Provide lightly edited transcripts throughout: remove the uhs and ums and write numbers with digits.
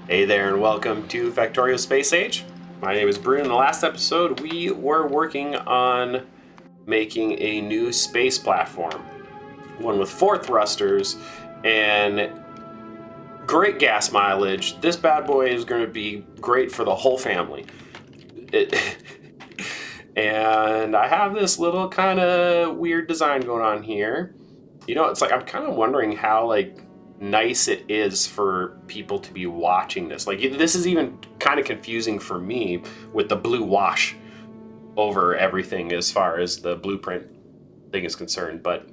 Hey there, and welcome to Factorio Space Age. My name is Bruno. In the last episode, we were working on making a new space platform, one with 4 thrusters and great gas mileage. This bad boy is going to be great for the whole family. It, and I have this little kind of weird design going on here. It's like I'm kind of wondering how nice it is for people to be watching this. Like this is even kind of confusing for me with the blue wash over everything as far as the blueprint thing is concerned. But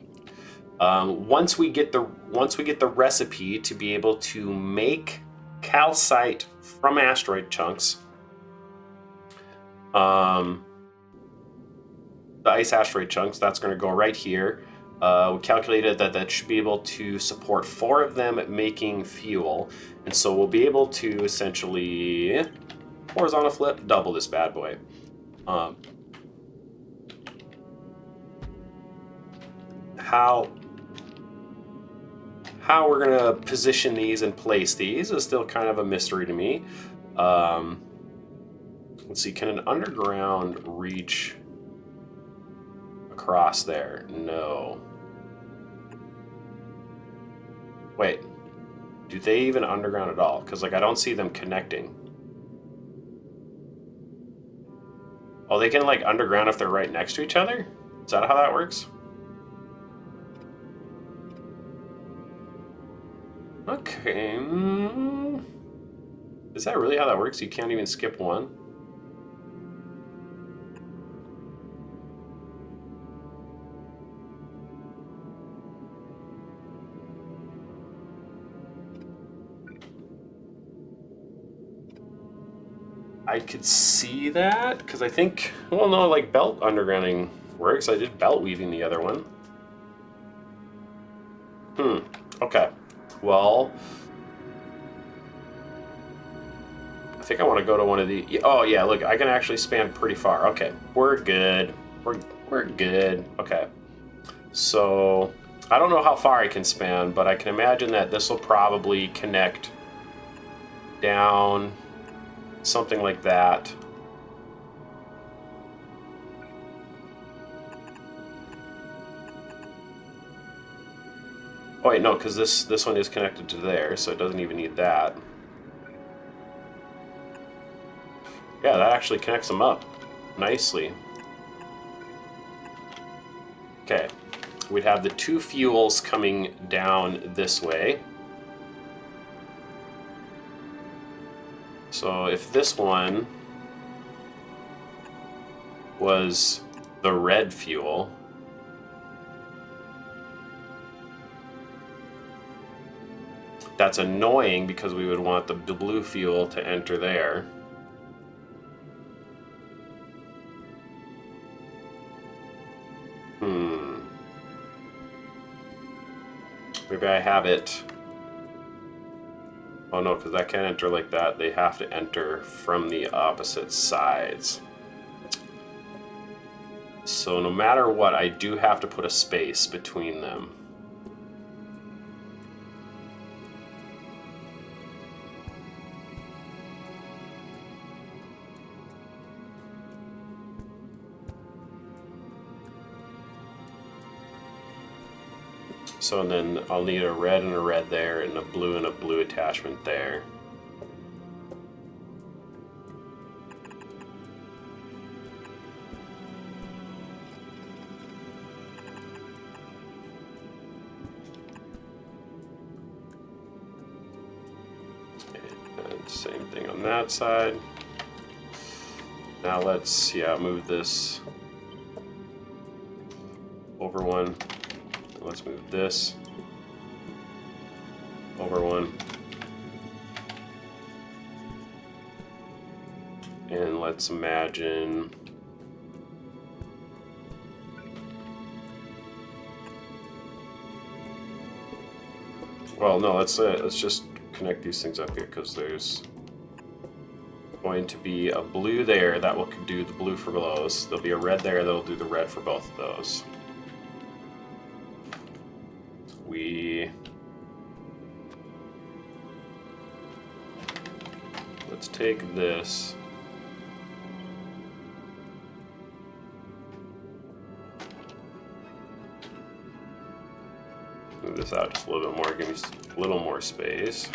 once we get the recipe to be able to make calcite from asteroid chunks, the ice asteroid chunks, that's going to go right here. We calculated that should be able to support 4 of them making fuel, and so we'll be able to essentially horizontal flip, double this bad boy. How we're gonna position these and place these is still kind of a mystery to me. Let's see, can an underground reach across there? No. Wait, do they even underground at all? Because I don't see them connecting. Oh, they can underground if they're right next to each other? Is that how that works? Okay. Is that really how that works? You can't even skip one? I could see that, because I think, well, no, belt undergrounding works. I did belt weaving the other one. Okay. Well, I think I want to go to one of the. Oh yeah, look, I can actually span pretty far. Okay, we're good. We're good. Okay. So I don't know how far I can span, but I can imagine that this will probably connect down, something like that. Oh wait, no, because this one is connected to there, so it doesn't even need that. Yeah, that actually connects them up nicely. Okay, we'd have the 2 fuels coming down this way. So if this one was the red fuel, that's annoying because we would want the blue fuel to enter there. Maybe I have it. Oh no, because that can't enter like that. They have to enter from the opposite sides. So no matter what, I do have to put a space between them. So then I'll need a red and a red there, and a blue attachment there. And same thing on that side. Now let's, move this over one. Let's move this over one. And let's imagine well, no, let's just connect these things up here, because there's going to be a blue there that will do the blue for those. There'll be a red there that'll do the red for both of those. let's take this. Move this out just a little bit more, give me a little more space.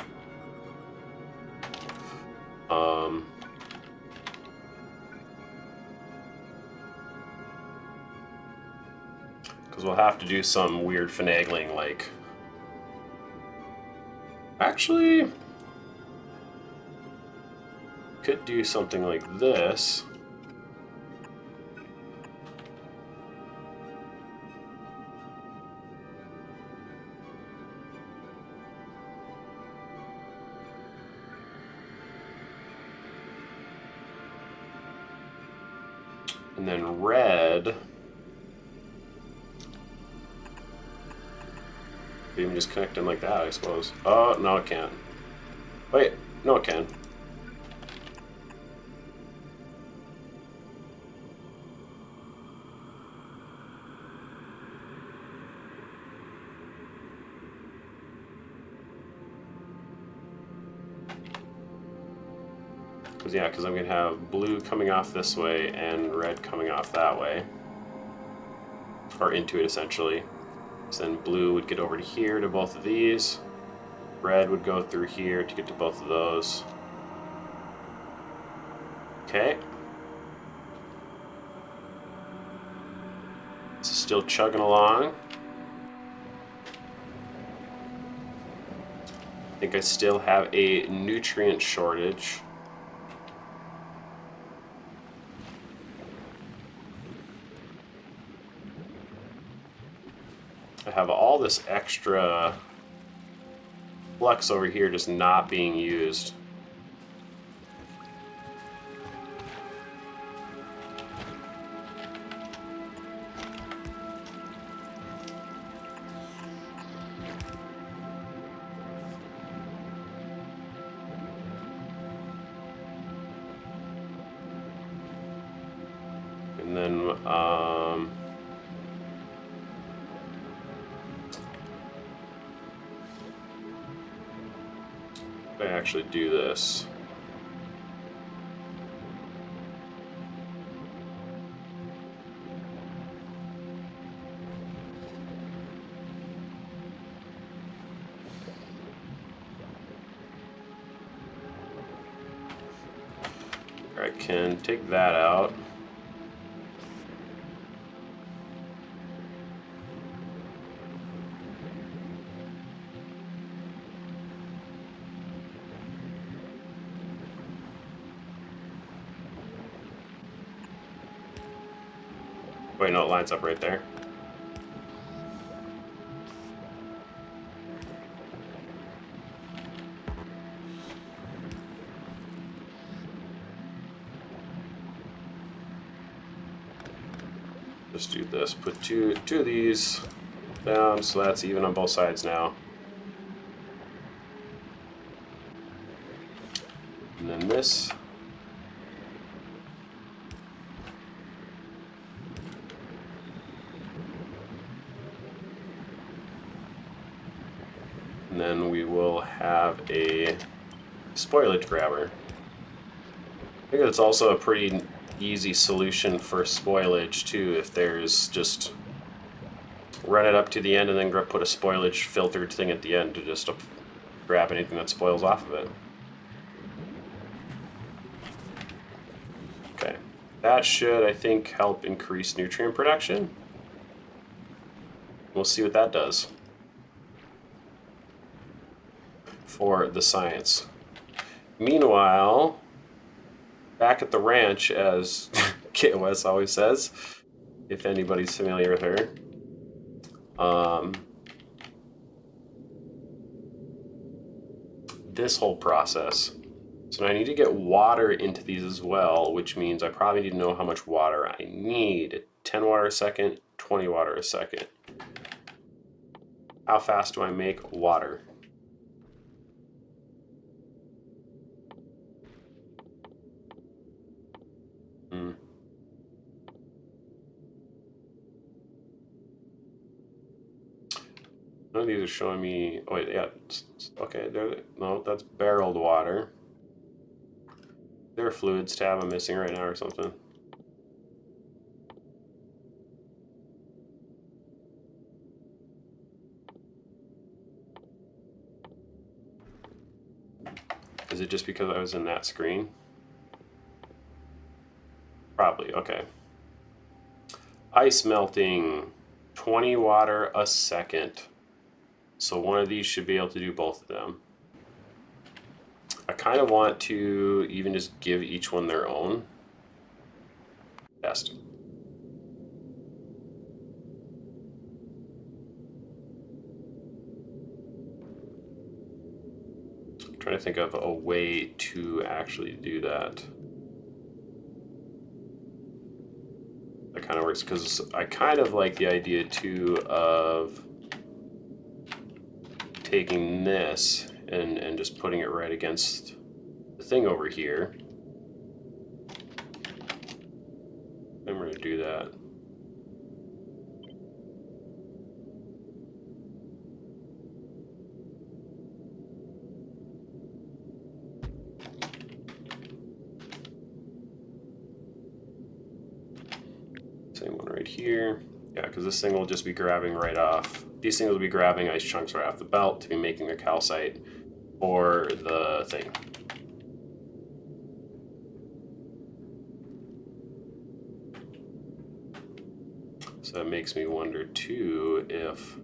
Because we'll have to do some weird finagling, like... Actually... Could do something like this. And then red, even just connect them like that, I suppose. Oh, no, it can't. Wait, no, it can. Because I'm going to have blue coming off this way and red coming off that way. Or into it, essentially. So then blue would get over to here to both of these. Red would go through here to get to both of those. Okay. It's still chugging along. I think I still have a nutrient shortage. I have all this extra flux over here just not being used. And then, if I actually do this. I can take that out. Wait, no, it lines up right there. Just do this. Put two of these down, so that's even on both sides now. And then this. And then we will have a spoilage grabber. I think that's also a pretty easy solution for spoilage too, if there's just run it up to the end and then put a spoilage filtered thing at the end to just grab anything that spoils off of it. Okay, that should, I think, help increase nutrient production. We'll see what that does for the science. Meanwhile, back at the ranch, as Kit West always says, if anybody's familiar with her, this whole process. So I need to get water into these as well, which means I probably need to know how much water I need. 10 water a second, 20 water a second. How fast do I make water? None of these are showing me. Oh wait, yeah. Okay, there. No, that's barreled water. there a fluids tab I'm missing right now or something? Is it just because I was in that screen? Probably, okay. Ice melting, 20 water a second. So one of these should be able to do both of them. I kind of want to even just give each one their own test. I'm trying to think of a way to actually do that. That kind of works because I kind of like the idea too of taking this and just putting it right against the thing over here. And we're going to do that. Same one right here. Yeah, because this thing will just be grabbing right off. These things will be grabbing ice chunks right off the belt to be making their calcite or the thing. So that makes me wonder too if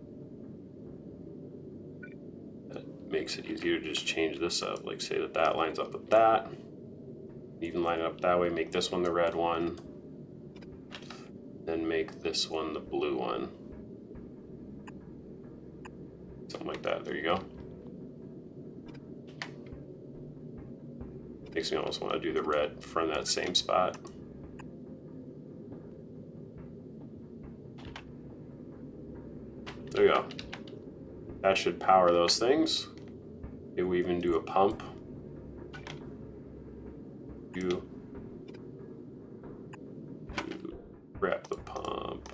that makes it easier to just change this up. Like say that lines up with that. Even line it up that way, make this one the red one. Then make this one the blue one. Something like that, there you go. Makes me almost want to do the red from that same spot. There you go. That should power those things. Maybe we even do a pump. You grab the pump.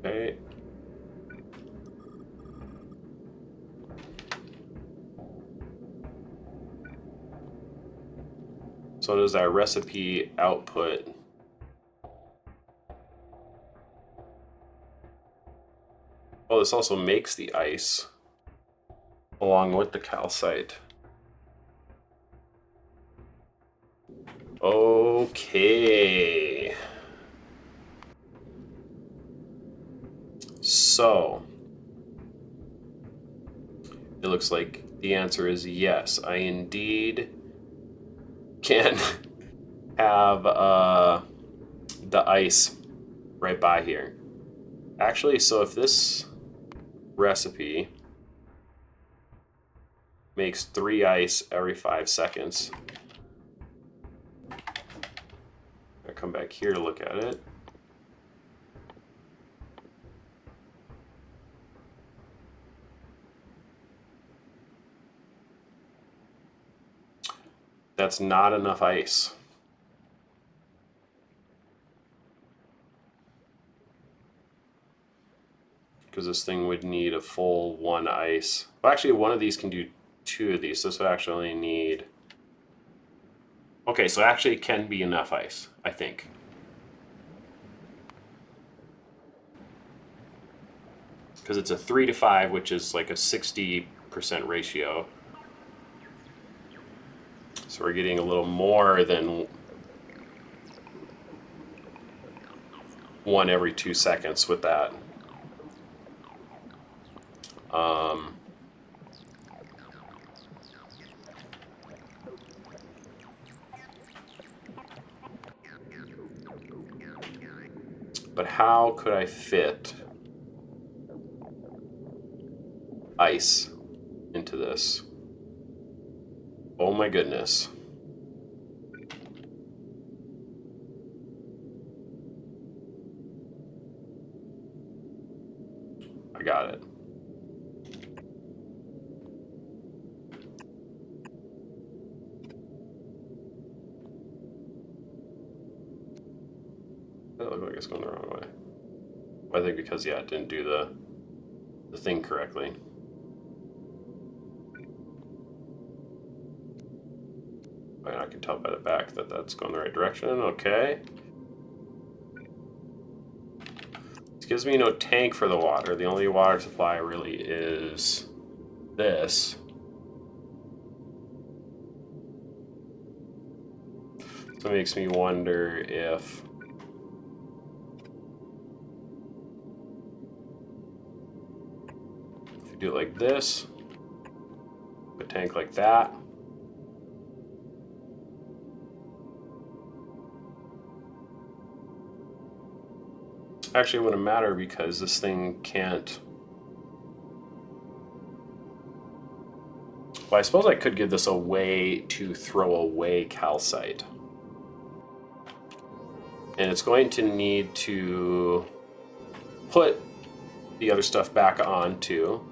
Okay. So does our recipe output? Oh, this also makes the ice along with the calcite. Okay. So it looks like the answer is yes. I indeed can have the ice right by here. Actually, so if this recipe makes 3 ice every 5 seconds, I come back here to look at it. That's not enough ice. Because this thing would need a full 1 ice. Well, actually, one of these can do 2 of these. So this would actually only need... Okay, so actually it can be enough ice, I think. Because it's a 3 to 5, which is like a 60% ratio. So we're getting a little more than 1 every 2 seconds with that. But how could I fit ice into this? Oh my goodness. I got it. It looks like it's going the wrong way. I think because, yeah, it didn't do the thing correctly. And I can tell by the back that that's going the right direction. Okay. This gives me no tank for the water. The only water supply really is this. So it makes me wonder if you do it like this, a tank like that. Actually, it wouldn't matter because this thing can't. Well, I suppose I could give this a way to throw away calcite. And it's going to need to put the other stuff back on too.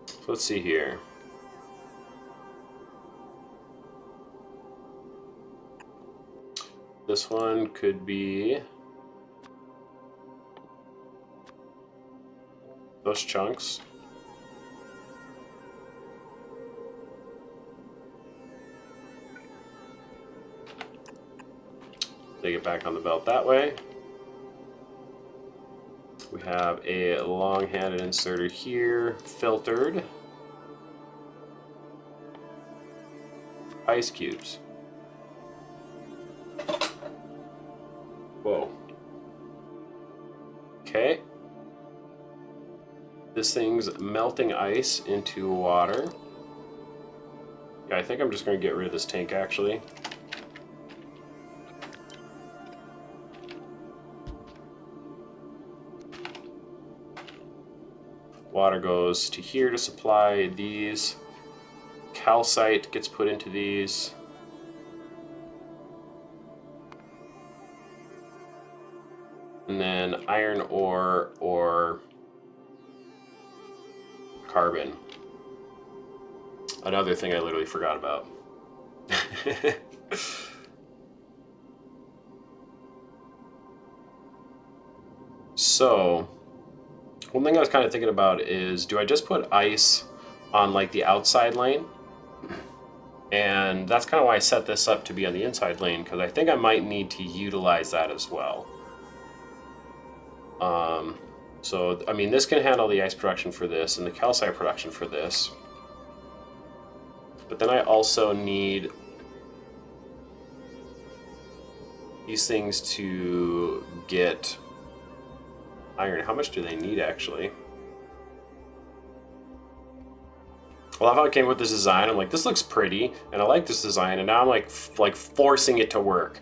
So let's see here. This one could be those chunks. Take it back on the belt that way. We have a long-handed inserter here, filtered. Ice cubes. Whoa. Okay. This thing's melting ice into water. Yeah, I think I'm just going to get rid of this tank actually. Water goes to here to supply these. Calcite gets put into these. And then iron ore or carbon. Another thing I literally forgot about. So, one thing I was kind of thinking about is, do I just put ice on like the outside lane? And that's kind of why I set this up to be on the inside lane, because I think I might need to utilize that as well. So, I mean, this can handle the ice production for this and the calcite production for this. But then I also need these things to get iron. How much do they need, actually? I love how I came with this design. I'm like, this looks pretty, and I like this design, and now I'm like forcing it to work.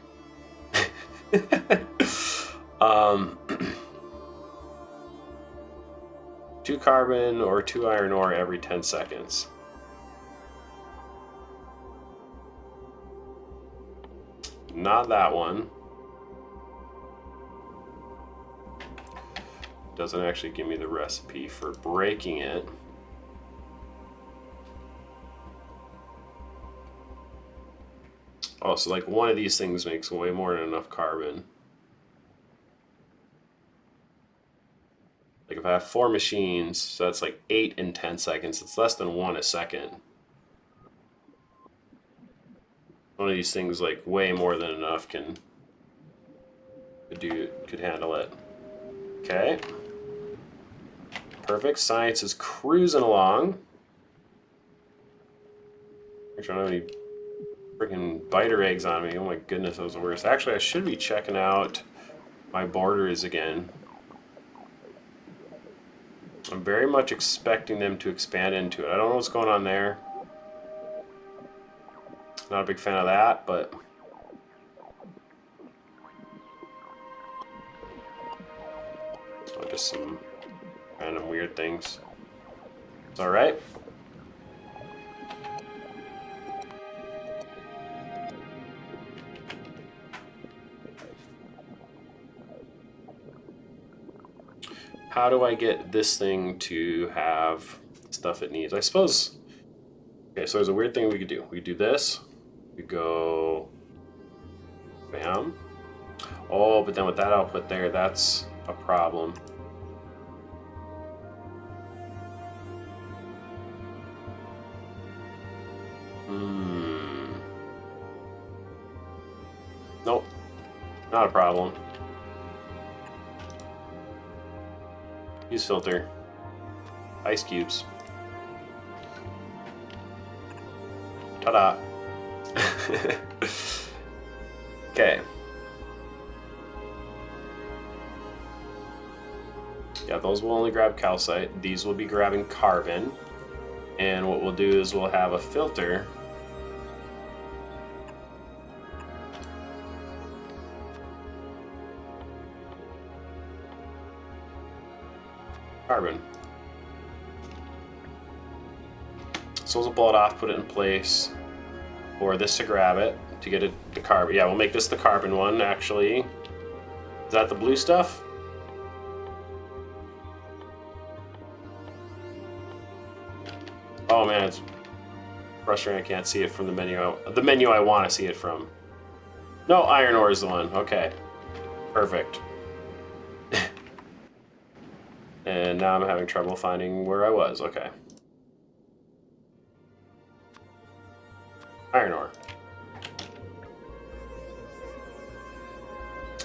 2 carbon or 2 iron ore every 10 seconds. Not that one. Doesn't actually give me the recipe for breaking it. Oh, so like one of these things makes way more than enough carbon. Like if I have 4 machines, so that's like 8 in 10 seconds. It's less than 1 a second. One of these things, like way more than enough, could handle it. Okay. Perfect. Science is cruising along. Actually, I don't have any freaking biter eggs on me. Oh my goodness, that was the worst. Actually, I should be checking out my borders again. I'm very much expecting them to expand into it. I don't know what's going on there. Not a big fan of that, but just some random weird things. It's alright. how do I get this thing to have stuff it needs? I suppose. Okay, so there's a weird thing we could do. We do this. We go. Bam. Oh, but then with that output there, that's a problem. Nope. Not a problem. Use filter. Ice cubes. Ta-da. Okay. Yeah, those will only grab calcite. These will be grabbing carbon. And what we'll do is we'll have a filter. Carbon. So we'll pull it off, put it in place. For this to grab it, to get it the carbon. Yeah, we'll make this the carbon one, actually. Is that the blue stuff? Oh man, it's frustrating I can't see it from the menu. The menu I want to see it from. No, iron ore is the one. Okay. Perfect. And now I'm having trouble finding where I was. Okay. Iron ore.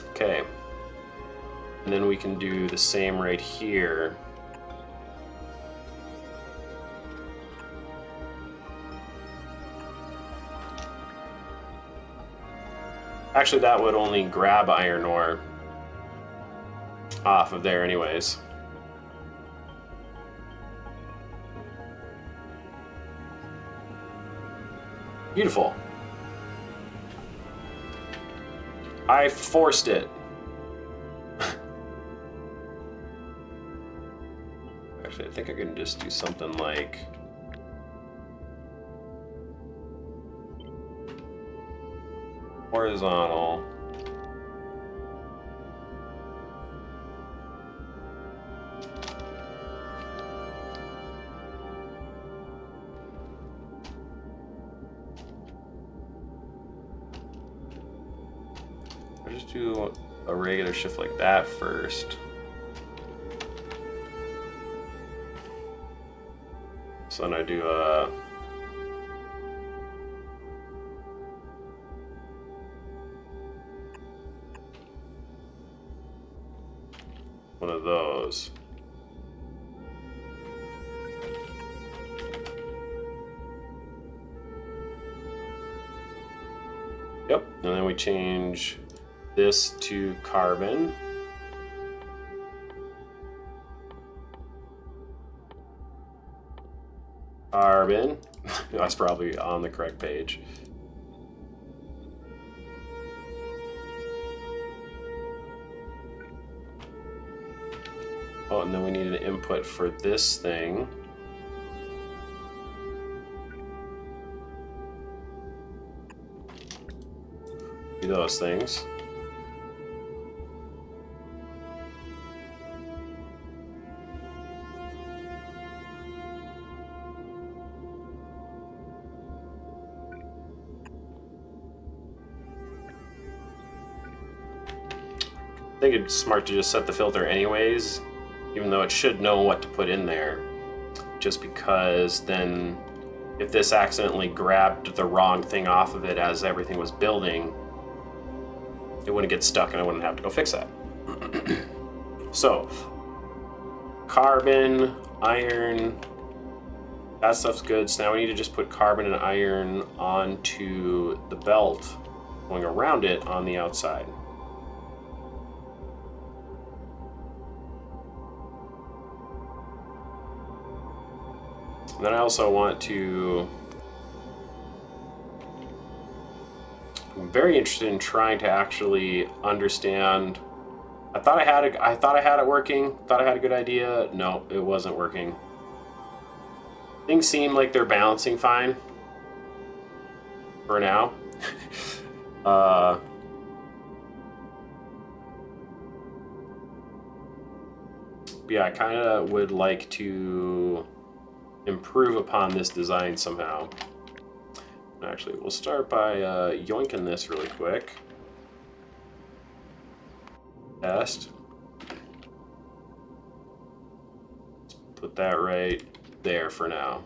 Okay. And then we can do the same right here. Actually, that would only grab iron ore off of there anyways. Beautiful. I forced it. Actually, I think I can just do something like... horizontal. I'll just do a regular shift like that first. So then I do a... one of those. Yep, and then we change this to carbon. Carbon. That's probably on the correct page. Oh, and then we need an input for this thing. Do those things. I think it's smart to just set the filter anyways, even though it should know what to put in there. Just because then if this accidentally grabbed the wrong thing off of it as everything was building, it wouldn't get stuck and I wouldn't have to go fix that. So, carbon, iron, that stuff's good. So now we need to just put carbon and iron onto the belt going around it on the outside. And then I also want to... I'm very interested in trying to actually understand. I thought I had it working. Thought I had a good idea. No, it wasn't working. Things seem like they're balancing fine for now. But yeah, I kind of would like to improve upon this design somehow. Actually, we'll start by yoinking this really quick. Test. Put that right there for now.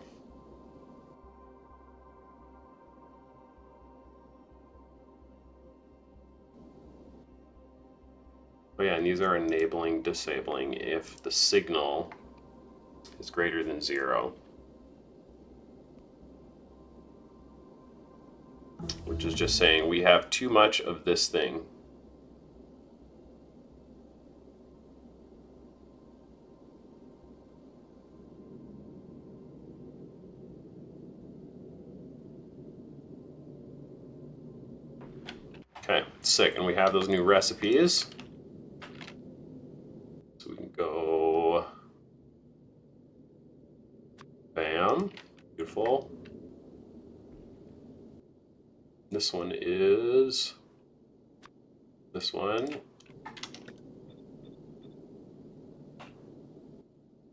Oh yeah, and these are enabling, disabling if the signal is greater than 0. Which is just saying we have too much of this thing. Okay, sick. And we have those new recipes. So we can go... Bam. Beautiful. This one is... This one.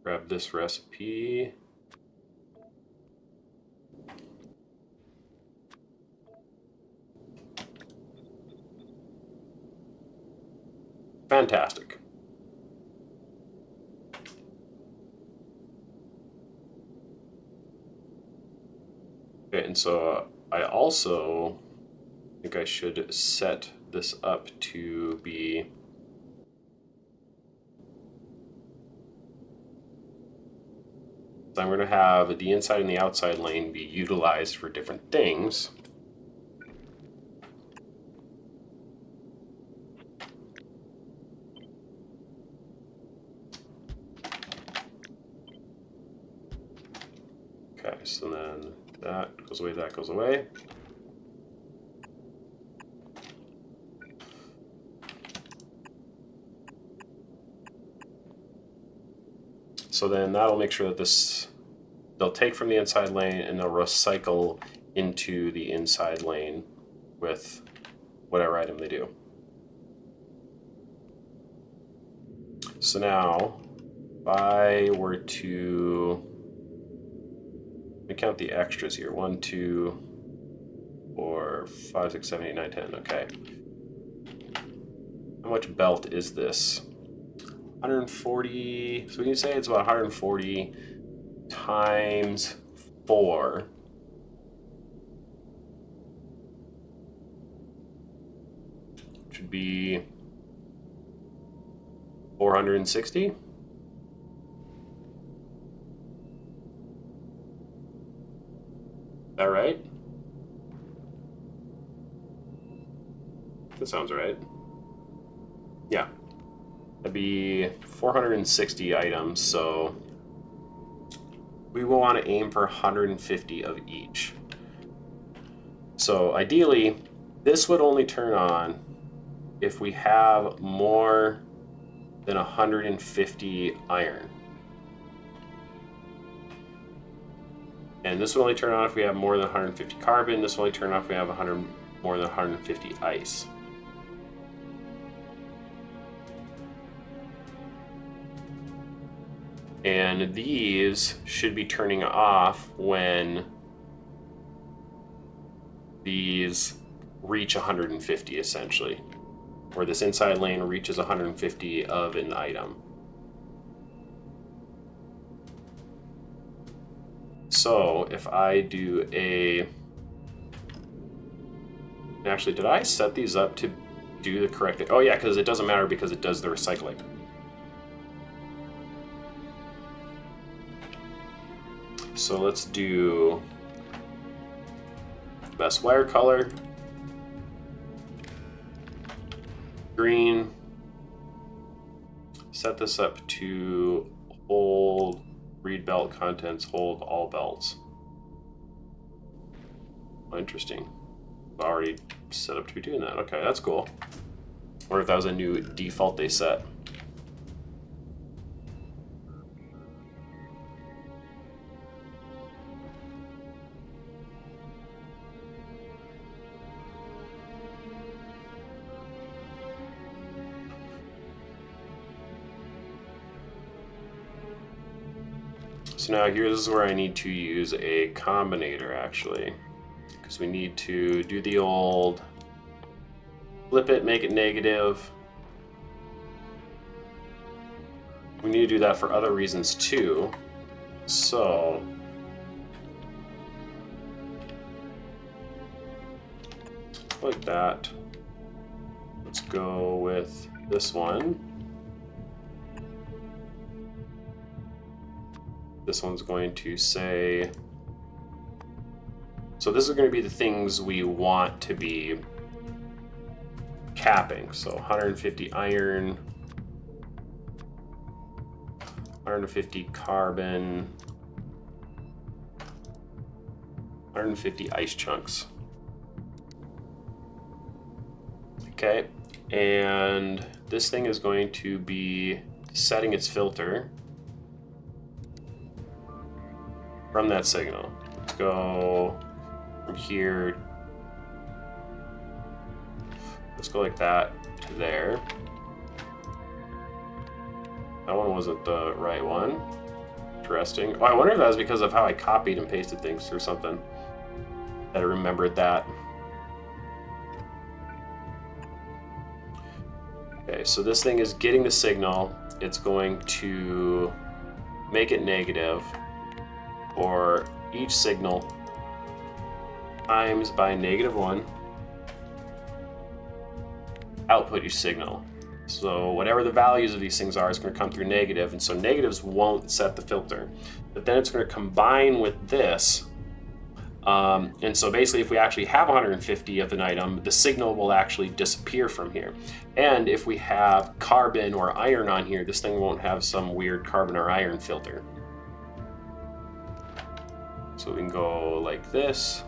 Grab this recipe. Fantastic. Okay, and so I also think I should set this up to be... I'm going to have the inside and the outside lane be utilized for different things. Okay, so then that goes away, that goes away. So then that'll make sure that this, they'll take from the inside lane and they'll recycle into the inside lane with whatever item they do. So now, if I were to, let me count the extras here. 1, 2, 4, 5, 6, 7, 8, 9, 10. Okay. How much belt is this? 140. So we can say it's about 140 times 4. Which would be 460. Is that right? That sounds right. Yeah. That'd be 460 items, so we will want to aim for 150 of each. So ideally, this would only turn on if we have more than 150 iron. And this will only turn on if we have more than 150 carbon. This will only turn on if we have more than 150 ice. And these should be turning off when these reach 150, essentially. Or this inside lane reaches 150 of an item. So if I do a... Actually, did I set these up to do the correct thing? Oh yeah, because it doesn't matter because it does the recycling. So let's do best wire color, green. Set this up to hold read belt contents, hold all belts. Oh, interesting. Already set up to be doing that. Okay, that's cool. Or if that was a new default they set. So now here's where I need to use a combinator, actually, because we need to do the old flip it, make it negative. We need to do that for other reasons too. So like that. Let's go with this one. This one's going to say, so this is going to be the things we want to be capping. So 150 iron, 150 carbon, 150 ice chunks. Okay, and this thing is going to be setting its filter from that signal. Let's go from here. Let's go like that to there. That one wasn't the right one. Interesting. Oh, I wonder if that was because of how I copied and pasted things or something. That I remembered that. Okay, so this thing is getting the signal. It's going to make it negative, or each signal times by -1 output each signal. So whatever the values of these things are, it's going to come through negative, and so negatives won't set the filter. But then it's going to combine with this. And so basically, if we actually have 150 of an item, the signal will actually disappear from here. And if we have carbon or iron on here, this thing won't have some weird carbon or iron filter. So we can go like this.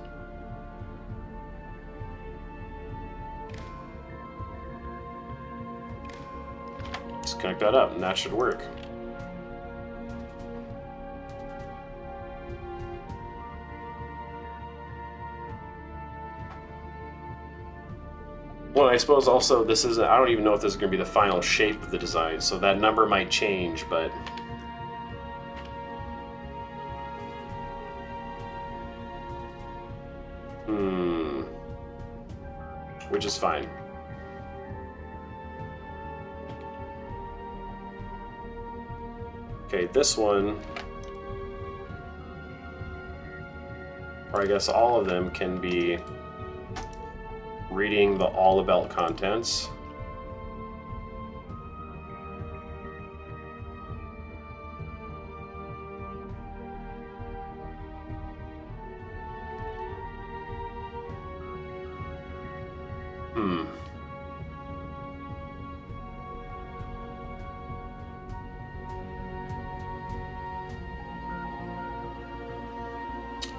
Just connect that up, and that should work. Well, I suppose also this is, I don't even know if this is going to be the final shape of the design, so that number might change, but which is fine. Okay, this one, or I guess all of them, can be reading all the belt contents.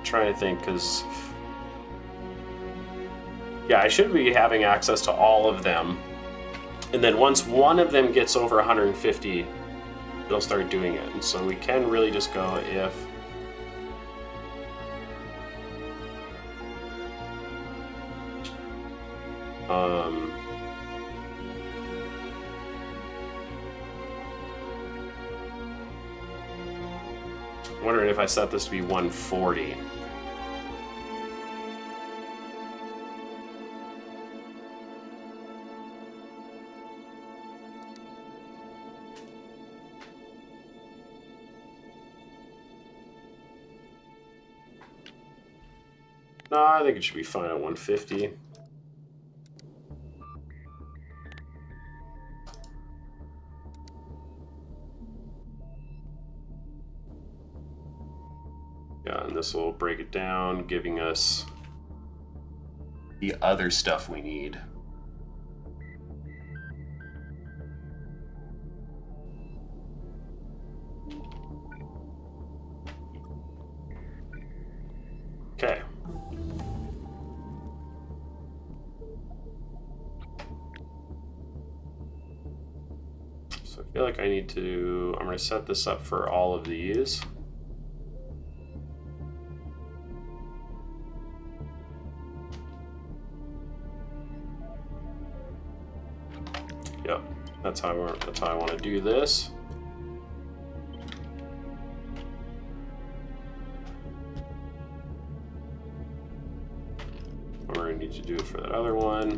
Trying to think, because yeah, I should be having access to all of them, and then once one of them gets over 150, it'll start doing it. And so we can really just go if I'm wondering if I set this to be 140. No, I think it should be fine at 150. Yeah, and this will break it down, giving us the other stuff we need. Okay. So I feel like I need to, I'm going to set this up for all of these. Yep, that's how I want to do this. we need to do it for that other one.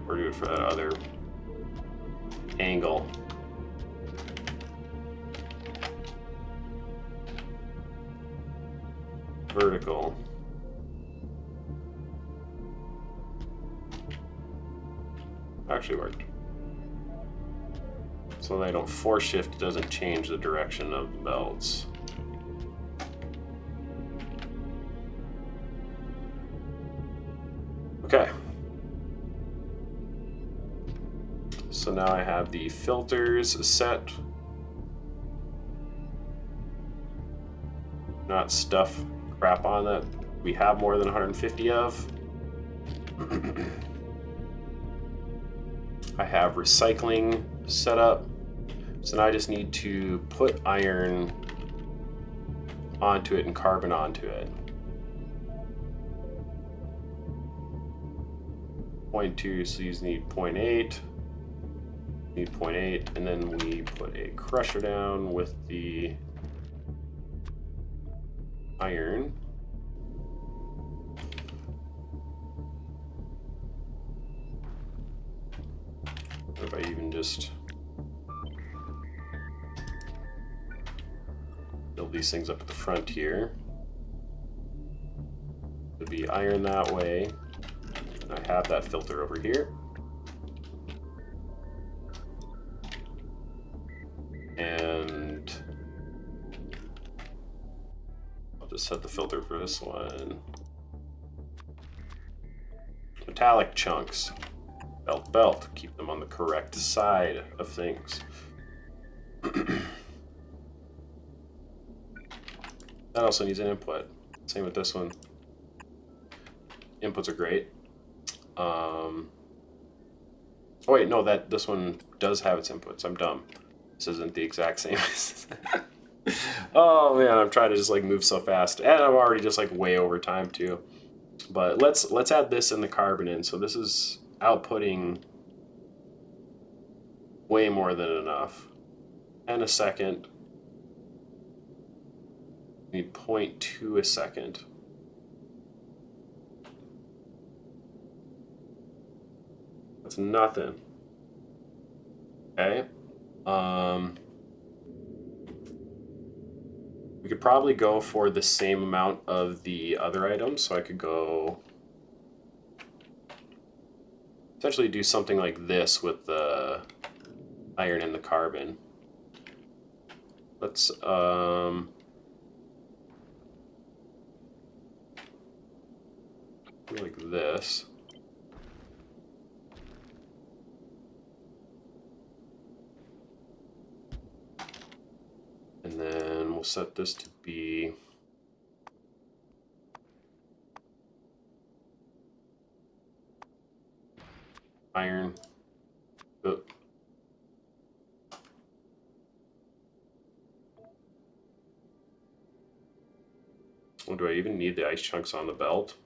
Or do it for that other angle. Vertical. Actually worked. So they don't force shift, doesn't change the direction of the belts. Okay. So now I have the filters set. Not stuff crap on that we have more than 150 of. I have recycling set up. So now I just need to put iron onto it and carbon onto it. 0.2, so you need 0.8. Need 0.8, and then we put a crusher down with the iron. What if I even just build these things up at the front here? It'd be iron that way. And I have that filter over here. And I'll just set the filter for this one. Metallic chunks. Belt, belt. Keep them on the correct side of things. That also needs an input. Same with this one. Inputs are great. Oh wait, no, this one does have its inputs. I'm dumb. This isn't the exact same. Oh man, I'm trying to just like move so fast, and I'm already just like way over time too. But let's add this in the carbon in. So this is outputting way more than enough. And a second. Need 0.2 a second. That's nothing. Okay. We could probably go for the same amount of the other items, so I could go essentially do something like this with the iron and the carbon. Let's do like this. And then we'll set this to be iron. Oh. Oh, do I even need the ice chunks on the belt?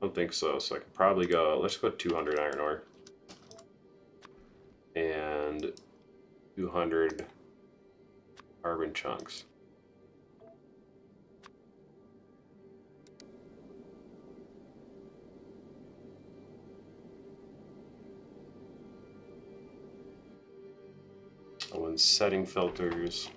I don't think so. So I could probably go, let's go 200 iron ore. And 200 carbon chunks. And when setting filters,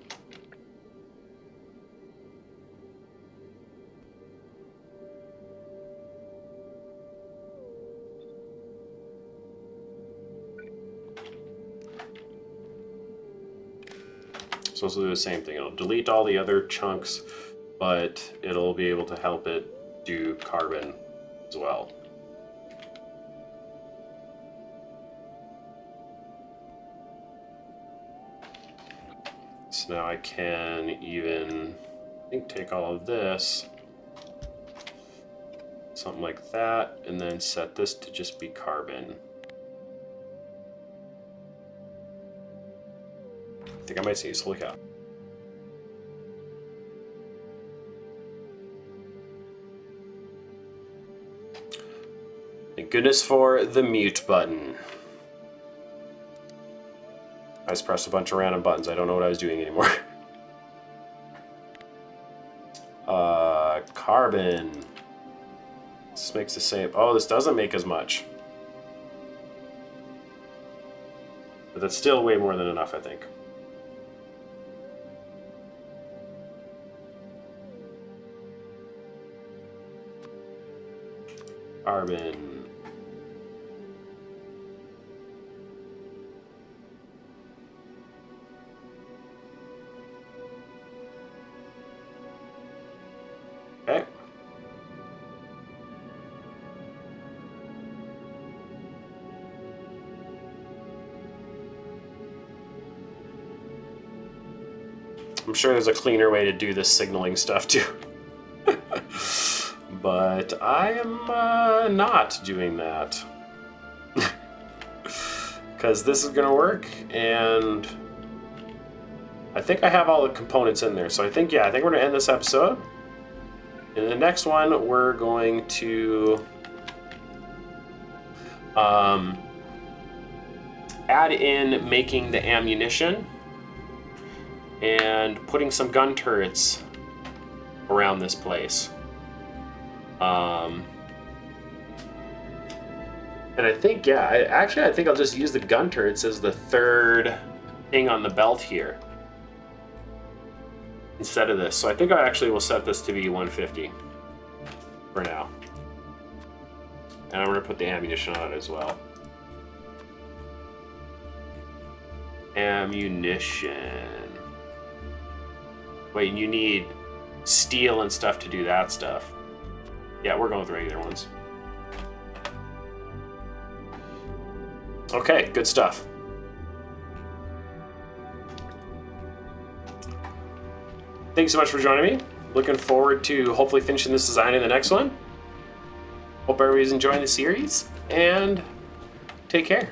so this will do the same thing. It'll delete all the other chunks, but it'll be able to help it do carbon as well. So now I can even, I think, take all of this, something like that, and then set this to just be carbon. I think I might see this. Holy cow. Thank goodness for the mute button. I just pressed a bunch of random buttons. I don't know what I was doing anymore. Carbon. This makes the same. Oh, this doesn't make as much. But that's still way more than enough, I think. Carbon. Okay. I'm sure there's a cleaner way to do this signaling stuff too. But I am not doing that. Because this is going to work, and I think I have all the components in there. So I think we're going to end this episode. In the next one, we're going to add in making the ammunition and putting some gun turrets around this place. And I think, I think I'll just use the gun turrets as the third thing on the belt here instead of this. So I think I actually will set this to be 150 for now. And I'm going to put the ammunition on it as well. Ammunition. Wait, you need steel and stuff to do that stuff. Yeah, we're going with regular ones. Okay, good stuff. Thanks so much for joining me. Looking forward to hopefully finishing this design in the next one. Hope everybody's enjoying the series, and take care.